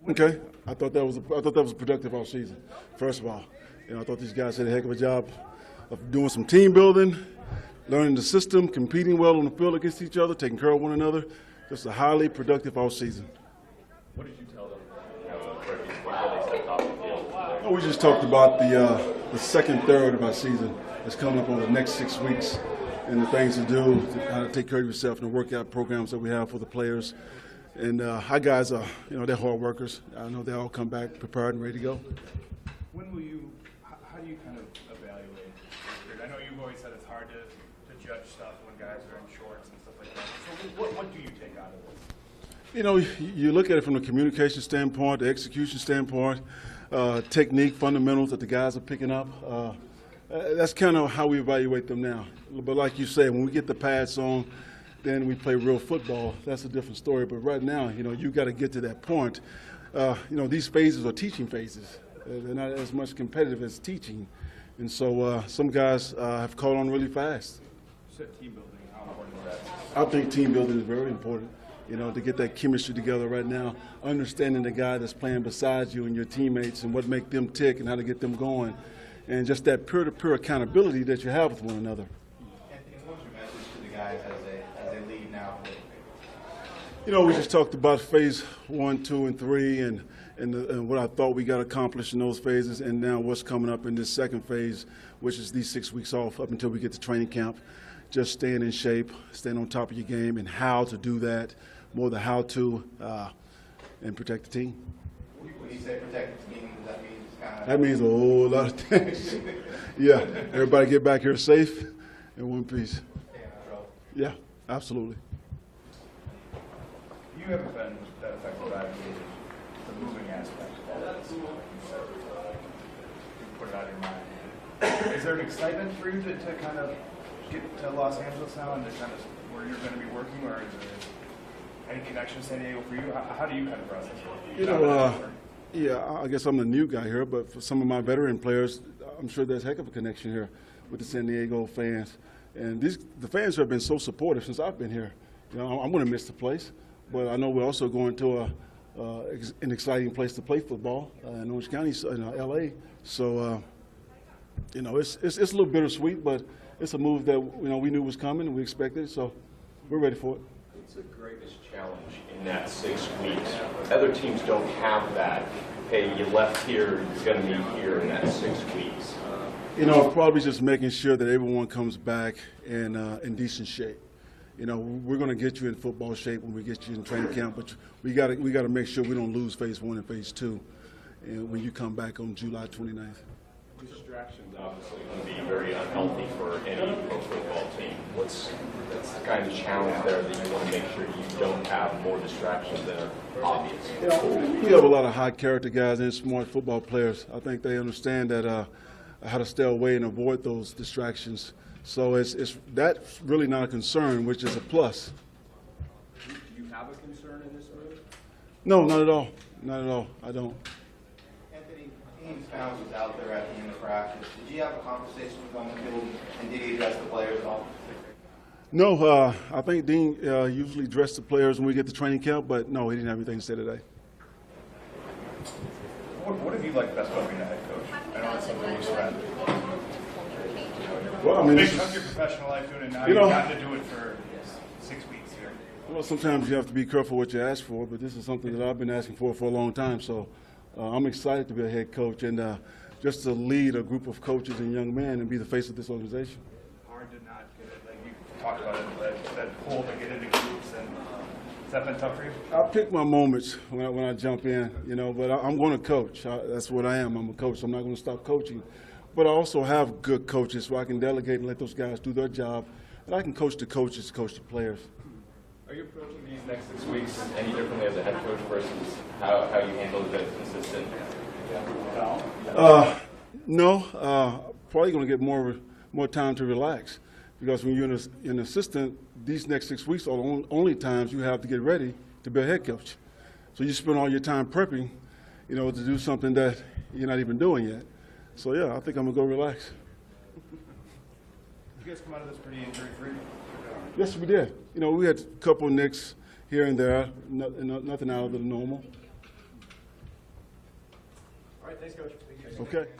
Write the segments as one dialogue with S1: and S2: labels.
S1: Okay, I thought that was a productive offseason. First of all, I thought these guys did a heck of a job of doing some team building, learning the system, competing well on the field against each other, taking care of one another. Just a highly productive offseason.
S2: What did you tell them before they stepped off the field?
S1: Oh, we just talked about the second third of our season that's coming up over the next 6 weeks, and the things to do, how to take care of yourself, and the workout programs that we have for the players. And our guys are, they're hard workers. I know they all come back prepared and ready to go.
S3: When will you, how do you kind of evaluate? I know you've always said it's hard to judge stuff when guys are in shorts and stuff like that. So what do you take out of this?
S1: You look at it from the communication standpoint, the execution standpoint, technique, fundamentals that the guys are picking up. That's kind of how we evaluate them now. But like you say, when we get the pads on, then we play real football. That's a different story. But right now, you got to get to that point. These phases are teaching phases. They're not as much competitive as teaching. And so some guys have caught on really fast.
S3: You said team building. How important is that?
S1: I think team building is very important. To get that chemistry together right now, understanding the guy that's playing beside you and your teammates and what make them tick and how to get them going, and just that peer-to-peer accountability that you have with one another.
S4: Anthony, what's your message to the guys as they lead now?
S1: We just talked about phase 1, 2, and 3, and what I thought we got accomplished in those phases, and now what's coming up in this second phase, which is these 6 weeks off up until we get to training camp. Just staying in shape, staying on top of your game, and how to do that, more the how to, and protect the team.
S4: When you say protect the team, does that mean it's kind of...
S1: That means a whole lot of things. Yeah, everybody get back here safe in one piece. Yeah, absolutely.
S3: You haven't been that affected by the moving aspect of all this. You put it out of your mind. Is there an excitement for you to kind of get to Los Angeles now and to kind of where you're going to be working, or is there any connection to San Diego for you? How do you kind of process it?
S1: Yeah, I guess I'm the new guy here, but for some of my veteran players, I'm sure there's a heck of a connection here with the San Diego fans. And the fans have been so supportive since I've been here. I'm going to miss the place, but I know we're also going to an exciting place to play football in Orange County, in L.A. So, it's a little bittersweet, but it's a move that we knew was coming and we expected it, so we're ready for it.
S2: It's the greatest challenge in that 6 weeks. Other teams don't have that. Hey, you left here, you're going to be here in that 6 weeks.
S1: Probably just making sure that everyone comes back in decent shape. We're going to get you in football shape when we get you in training camp, but we got to make sure we don't lose phase 1 and phase 2 when you come back on July 29th.
S2: Distractions obviously can be very unhealthy for any pro football team. That's the kind of challenge there that you want to make sure you don't have more distractions that are obvious.
S1: We have a lot of high character guys and smart football players. I think they understand that how to stay away and avoid those distractions. So that's really not a concern, which is a plus.
S2: Do you have a concern in this move?
S1: No, not at all. Not at all. I don't.
S4: Anthony, Dean Pounds was out there at the end of practice. Did you have a conversation with him on the field, and did he address the players at all?
S1: No, I think Dean usually addresses the players when we get to training camp, but no, he didn't have anything to say today.
S3: What have you liked best about being a head coach? I know that's something you spent
S1: Well, I mean,
S3: big chunk of your professional life doing it. Now you've gotten to do it for 6 weeks here.
S1: Well, sometimes you have to be careful what you ask for, but this is something that I've been asking for a long time. So I'm excited to be a head coach and just to lead a group of coaches and young men and be the face of this organization.
S3: Hard to not get it. Like you talked about it, that pull to get into groups, and has that been tough for you?
S1: I pick my moments when I jump in, but I'm going to coach. That's what I am. I'm a coach. I'm not going to stop coaching. But I also have good coaches so I can delegate and let those guys do their job. And I can coach the coaches, coach the players.
S2: Are you approaching these next 6 weeks any differently as a head coach versus how you handle the consistent?
S1: No, probably going to get more time to relax because when you're an assistant, these next 6 weeks are the only times you have to get ready to be a head coach. So you spend all your time prepping, to do something that you're not even doing yet. So yeah, I think I'm gonna go relax.
S3: You guys come out of this pretty injury-free?
S1: Yes, we did. We had a couple of nicks here and there, nothing out of the normal.
S3: right, thanks, Coach. Thank you.
S1: Okay.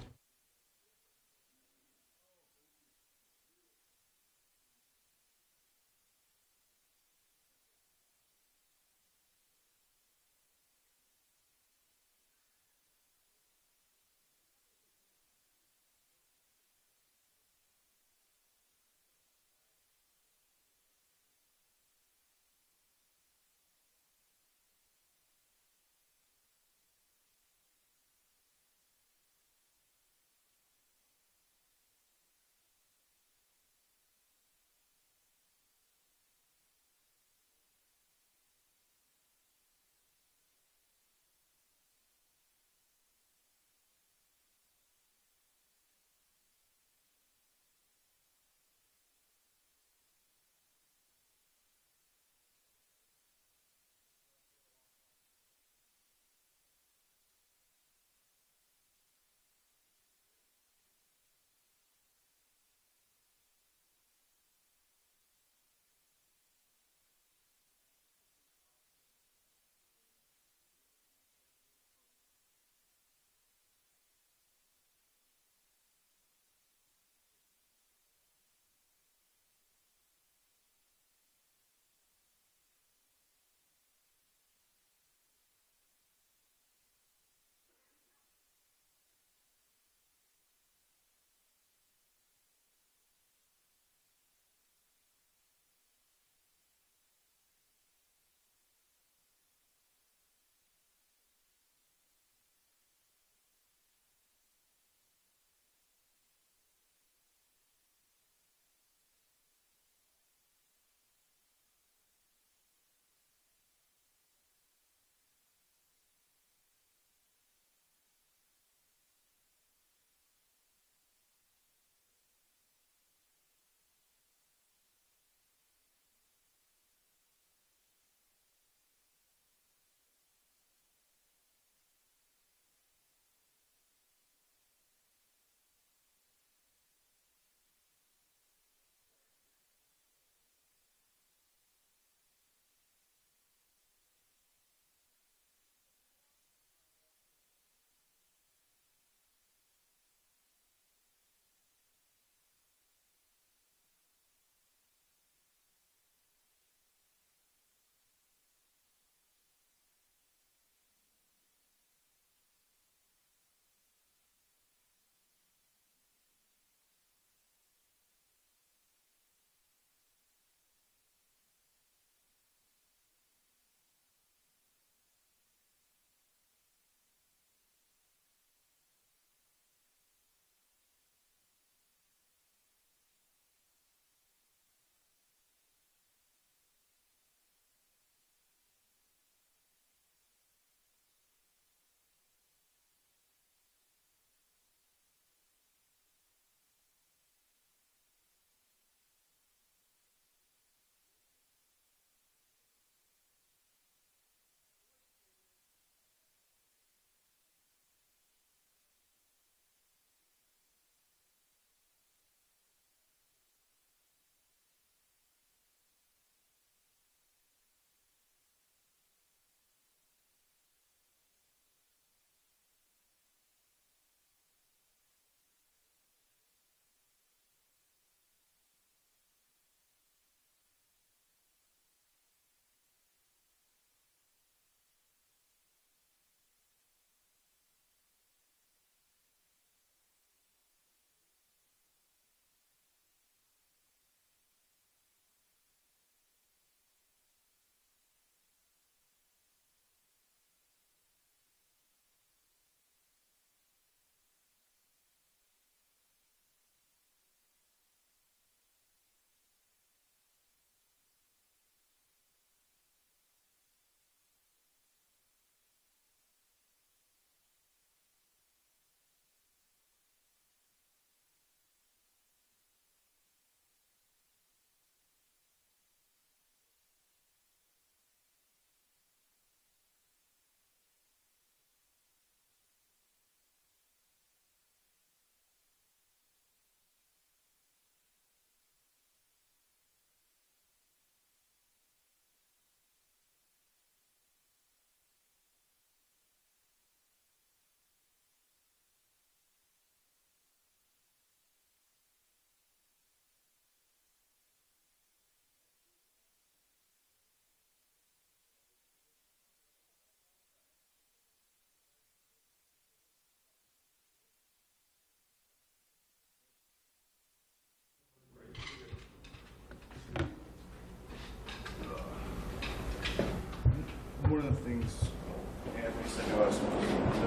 S3: Anthony said to us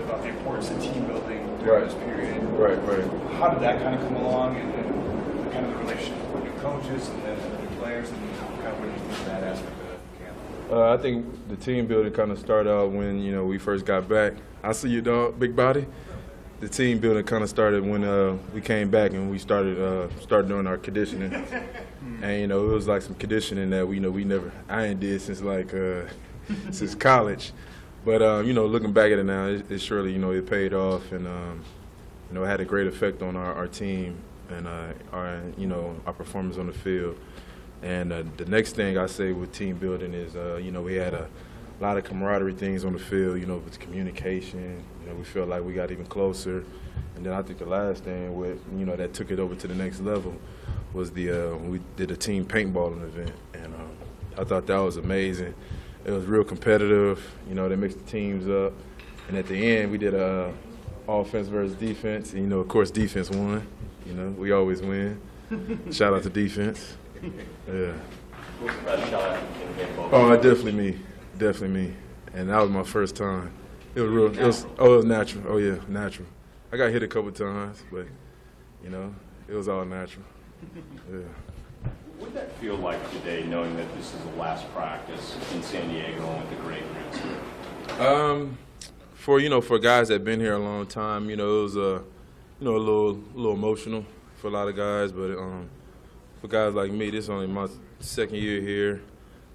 S3: about the importance of team building during
S5: Right.
S3: this period.
S5: Right.
S3: How did that kind of come along, and kind of the relationship with new coaches and then the new players, and kind of what do you think of that aspect of camp?
S5: I think the team building kind of started out when we first got back. I see you, dog, big body. The team building kind of started when we came back and we started doing our conditioning, and it was like some conditioning that I ain't did since since college, but looking back at it now, it surely it paid off, and it had a great effect on our team and our performance on the field. And the next thing I say with team building is we had a lot of camaraderie things on the field, with communication. We felt like we got even closer. And then I think the last thing that took it over to the next level was we did a team paintballing event. And I thought that was amazing. It was real competitive. They mixed the teams up. And at the end, we did offense versus defense. And, of course, defense won. We always win. Shout out to defense. Yeah.
S2: What's the best shot in baseball?
S5: Oh, definitely me, and that was my first time. It was real. It was natural. Oh yeah, natural. I got hit a couple times, but it was all natural. Yeah.
S2: What did that feel like today, knowing that this is the last practice in San Diego and with the great roots here?
S5: For guys that been here a long time, it was a little emotional for a lot of guys, but for guys like me, this is only my second year here.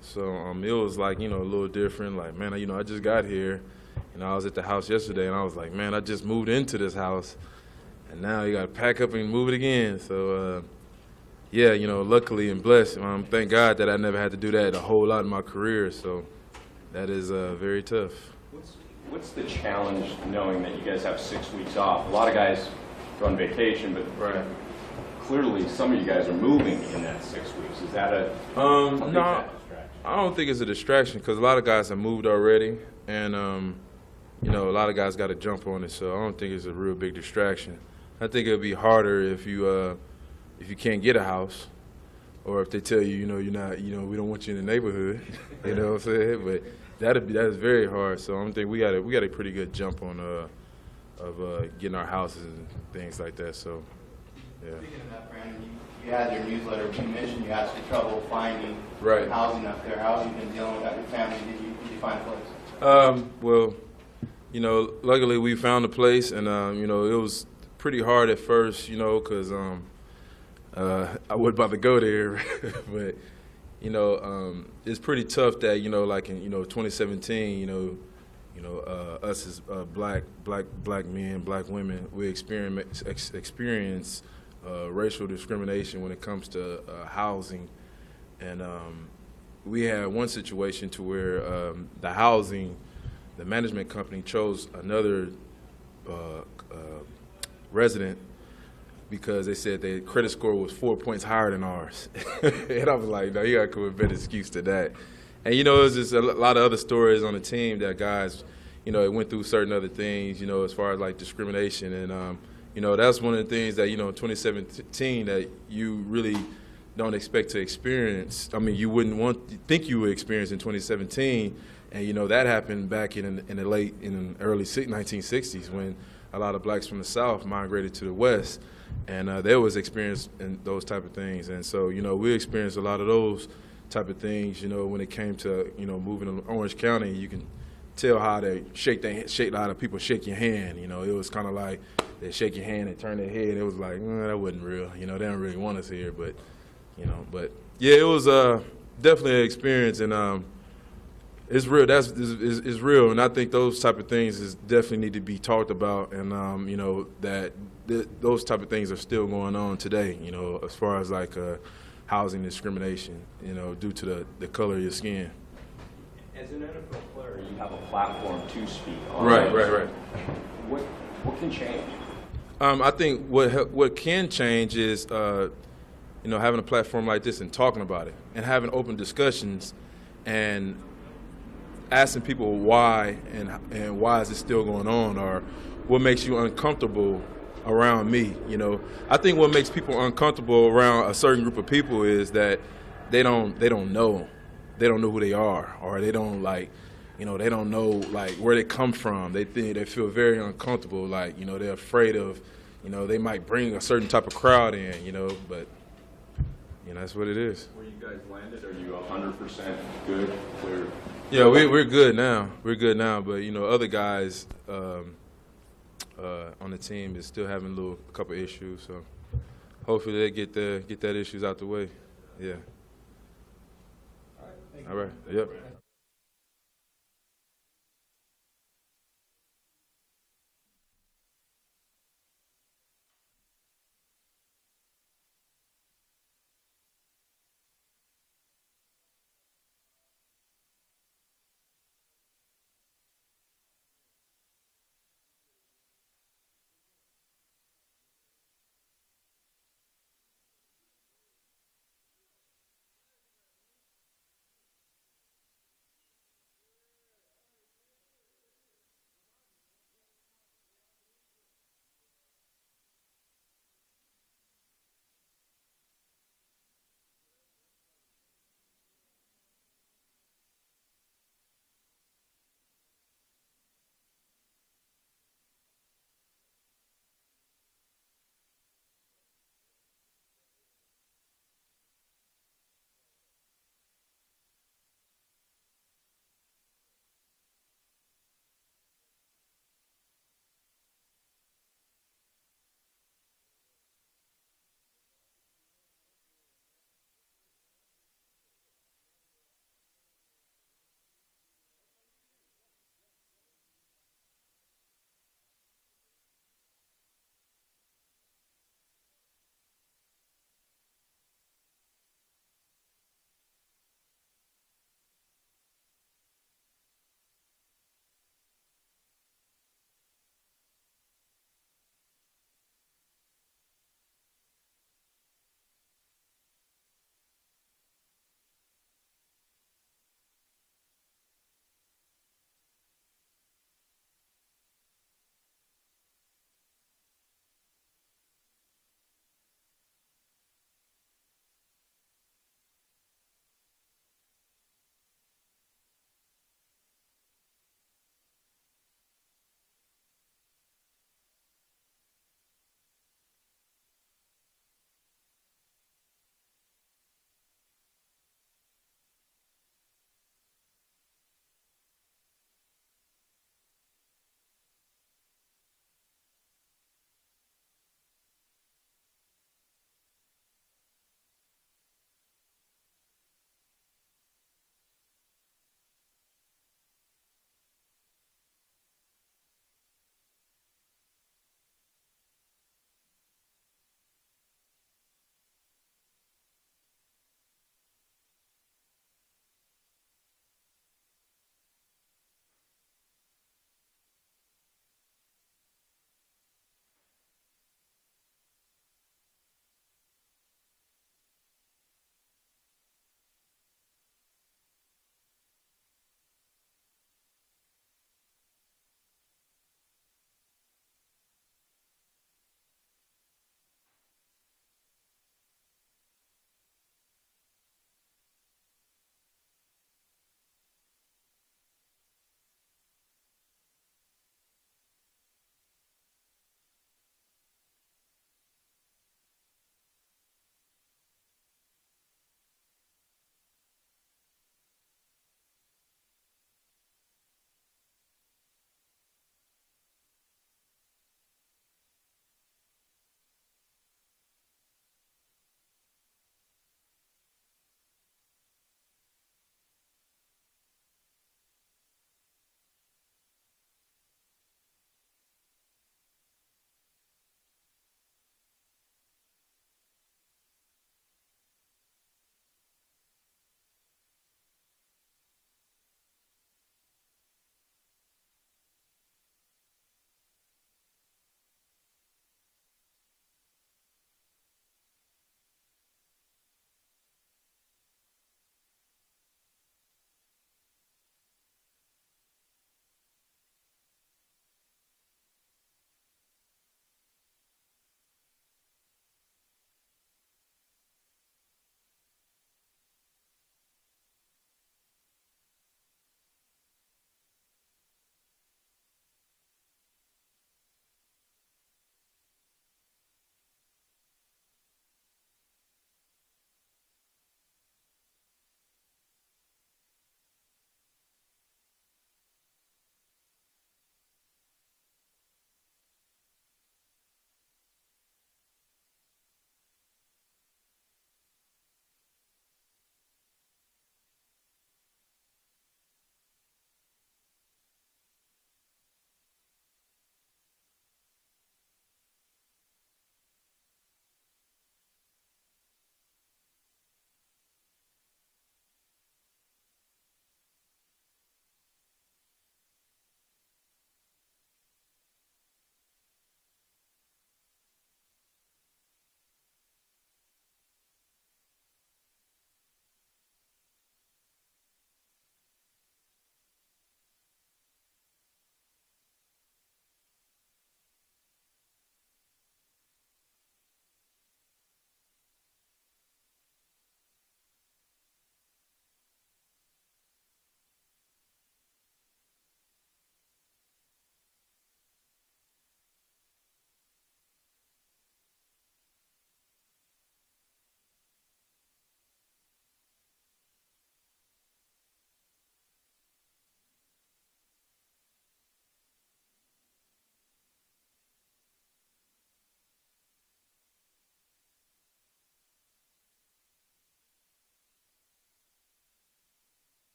S5: So it was like, a little different. Like, man, I just got here. I was at the house yesterday, and I was like, man, I just moved into this house. And now you got to pack up and move it again. So, luckily and blessed. Thank God that I never had to do that a whole lot in my career. So that is very tough.
S2: What's the challenge knowing that you guys have 6 weeks off? A lot of guys go on vacation, but
S5: Right.
S2: clearly some of you guys are moving in that 6 weeks. Is that a
S5: No, I don't think it's a distraction because a lot of guys have moved already, and a lot of guys got to jump on it. So I don't think it's a real big distraction. I think it'll be harder if you can't get a house, or if they tell you you're not we don't want you in the neighborhood. You know what I'm saying? But that is very hard. So I think we got a pretty good jump on of getting our houses and things like that. So yeah.
S4: Speaking of that, Brandon, you had your newsletter. You mentioned you had some trouble finding
S5: Right.
S4: housing up there. How have you been dealing with that with your family? Did you find a place?
S5: Well, luckily we found a place, and it was pretty hard at first, because I wasn't about to go there, but it's pretty tough that like in 2017, us as black men, black women, we experience racial discrimination when it comes to housing, and we had one situation to where the management company chose another resident because they said their credit score was 4 points higher than ours. And I was like, no, you got to come with a better excuse to that. And, it was just a lot of other stories on the team that guys, it went through certain other things, as far as like discrimination. And, that's one of the things that, in 2017 that you really don't expect to experience. I mean, you wouldn't think you would experience in 2017. And, that happened back in the early 1960s when a lot of blacks from the South migrated to the West. And they was experiencing those type of things. And so, we experienced a lot of those type of things, when it came to, moving to Orange County. You can tell how they how the people shake your hand. It was kind of like they shake your hand and turn their head. It was like, that wasn't real. They don't really want us here. But, yeah, it was definitely an experience. And it's real. It's real. And I think those type of things definitely need to be talked about. And, those type of things are still going on today, as far as like housing discrimination, due to the color of your skin.
S2: As an NFL player, you have a platform to speak on.
S5: Right.
S2: What can change?
S5: I think what can change is, having a platform like this and talking about it and having open discussions and asking people why and why is it still going on, or what makes you uncomfortable around me. I think what makes people uncomfortable around a certain group of people is that they don't know who they are, or they don't you know, they don't know like where they come from. They feel very uncomfortable. Like, you know, they're afraid of, you know, they might bring a certain type of crowd in, you know, but you know, that's what it is.
S2: Where you guys landed, are you 100% good, clear?
S5: Yeah, we're good now. We're good now, but you know, other guys on the team is still having a couple issues. So hopefully they get that issues out the way. Yeah. All right. Yep.